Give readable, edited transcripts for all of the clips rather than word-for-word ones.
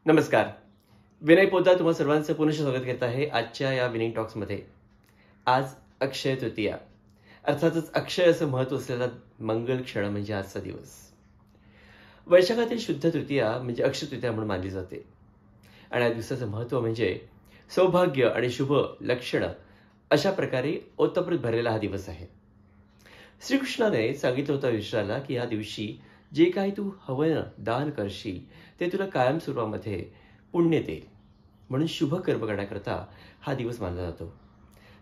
नमस्कार. विनय पोद्दार तुम्हा सर्वांचं पुनश्च स्वागत करत आहे आजच्या या विनिंग टॉक्समध्ये. आज अक्षय तृतीया, अर्थातच अक्षय असं महत्त्व असलेला मंगल क्षण म्हणजे आजचा दिवस. वैशाखातील शुद्ध तृतीया म्हणजे अक्षय तृतीया म्हणून मानली जाते आणि या दिवसाचं महत्त्व म्हणजे सौभाग्य आणि शुभ लक्षणं अशा प्रकारे ओतप्रोत भरलेला हा दिवस आहे. श्रीकृष्णाने सांगितलं होतं विश्वाला की या दिवशी जे काही तू हवं दान करशील ते तुला कायमस्वरूपामध्ये पुण्य देईल, म्हणून शुभ कर्म करण्याकरता हा दिवस मानला जातो.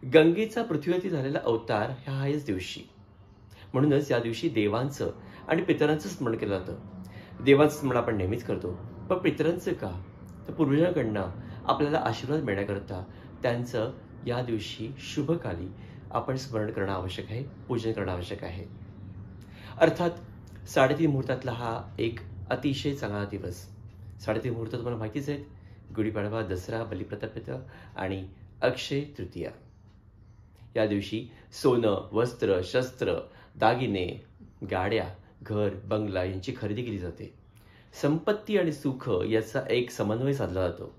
गंगेचा पृथ्वीवरती झालेला अवतार ह्याच दिवशी, म्हणूनच या दिवशी देवांचं आणि पितरांचं स्मरण केलं जातं. देवांचं स्मरण आपण नेहमीच करतो, पण पितरांचं का, तर पूर्वजांकडनं आपल्याला आशीर्वाद मिळण्याकरता त्यांचं या दिवशी शुभकाली आपण स्मरण करणं आवश्यक आहे, पूजन करणं आवश्यक आहे. अर्थात 3:30 मुहूर्तातला हा एक अतिशय चांगला दिवस. 3:30 मुहूर्त तुम्हाला माहितीच आहेत: गुढीपाडवा, दसरा, बलिप्रतिपदा आणि अक्षय तृतीया. या दिवशी सोनं, वस्त्र, शस्त्र, दागिने, गाड्या, घर, बंगला यांची खरेदी केली जाते. संपत्ती आणि सुख याचा एक समन्वय साधला जातो.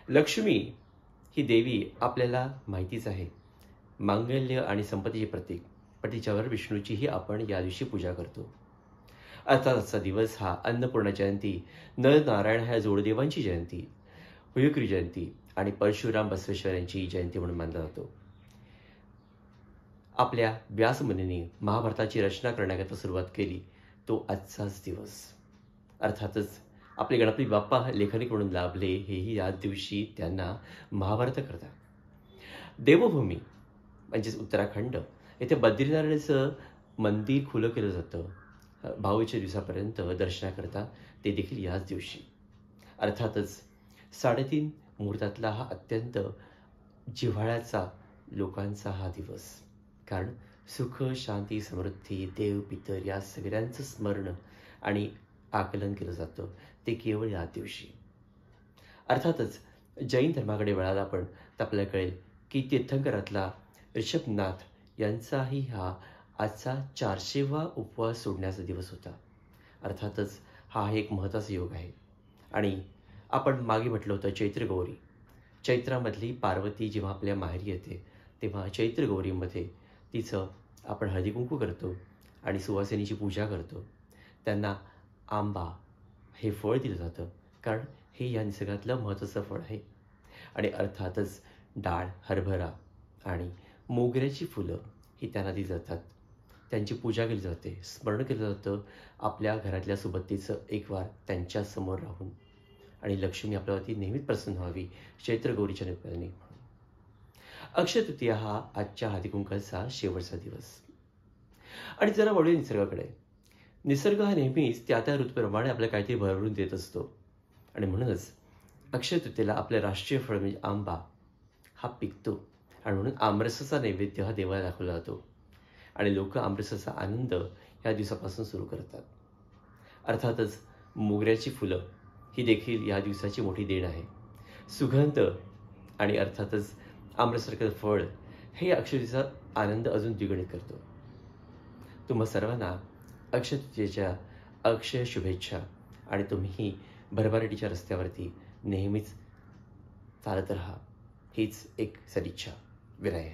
लक्ष्मी ही देवी आपल्याला माहितीच आहे, मांगल्य आणि संपत्तीचे प्रतीक, पण तिच्यावर विष्णूचीही आपण या दिवशी पूजा करतो. अर्थात आजचा दिवस हा अन्नपूर्णा जयंती, नरनारायण ह्या जोडदेवांची जयंती, हुयग्री जयंती आणि परशुराम बसवेश्वर यांची जयंती म्हणून मानला जातो. आपल्या व्यासमुनींनी महाभारताची रचना करण्याकरता सुरुवात केली तो आजचाच दिवस. अर्थातच आपले गणपती बाप्पा लेखनिक म्हणून लाभले हेही याच दिवशी त्यांना महाभारत करता. देवभूमी म्हणजेच उत्तराखंड येथे बद्रीनारायणाचं मंदिर खुलं केलं जातं भाऊच्या दिवसापर्यंत दर्शनाकरता, ते देखील याच दिवशी. अर्थातच 3:30 मुहूर्तातला हा अत्यंत जिव्हाळ्याचा लोकांचा हा दिवस, कारण सुख, शांती, समृद्धी, देव, पितर या सगळ्यांचं स्मरण आणि आकलन केलं जातं ते केवळ या दिवशी. अर्थातच जैन धर्माकडे वळाला आपण तर आपल्याला कळेल की तीर्थंकरातला ऋषभनाथ यांचाही हा आजचा 400वा उपवास सोडण्याचा दिवस होता. अर्थातच हा एक महत्त्वाचा योग आहे. आणि आपण मागे म्हटलं होतं चैत्रगौरी, चैत्रामधली पार्वती जेव्हा आपल्या माहेरी येते तेव्हा चैत्रगौरीमध्ये तिचं आपण हळदी कुंकू करतो आणि सुवासिनीची पूजा करतो. त्यांना आंबा हे फळ दिलं जातं, कारण हे या निसर्गातलं महत्त्वाचं फळ आहे. आणि अर्थातच डाळ, हरभरा आणि मोगऱ्याची फुलं ही त्यांना दिली जातात. त्यांची पूजा केली जाते, स्मरण केलं जातं आपल्या घरातल्या सुबत्तीचं एक वार त्यांच्यासमोर राहून, आणि लक्ष्मी आपल्यावरती नेहमीच प्रसन्न व्हावी चैत्रगौरीच्या निमित्ताने. अक्षय तृतीया हा आजच्या हळदीकुंकाचा शेवटचा दिवस. आणि जरा वळूया निसर्गाकडे. निसर्ग हा नेहमीच त्या ऋतूप्रमाणे आपल्याला काहीतरी भरवून देत असतो, आणि म्हणूनच अक्षय तृतीयेला आपलं राष्ट्रीय फळ म्हणजे आंबा हा पिकतो, आणि म्हणून आमरसाचा नैवेद्य हा देवाला दाखवला जातो आणि लोक आमरसाचा आनंद या दिवसापासून सुरू करतात. अर्थातच मोगऱ्याची फुलं ही देखील या दिवसाची मोठी देण आहे. सुगंध आणि अर्थातच आमरसासारखं फळ हे अक्षय आनंद अजून द्विगुणित करतो. तुम्हा सर्वांना अक्षय तृतीयेच्या अक्षय शुभेच्छा, आणि तुम्हीही भरभराटीच्या रस्त्यावरती नेहमीच चालत राहा हीच एक सदिच्छा. विनय.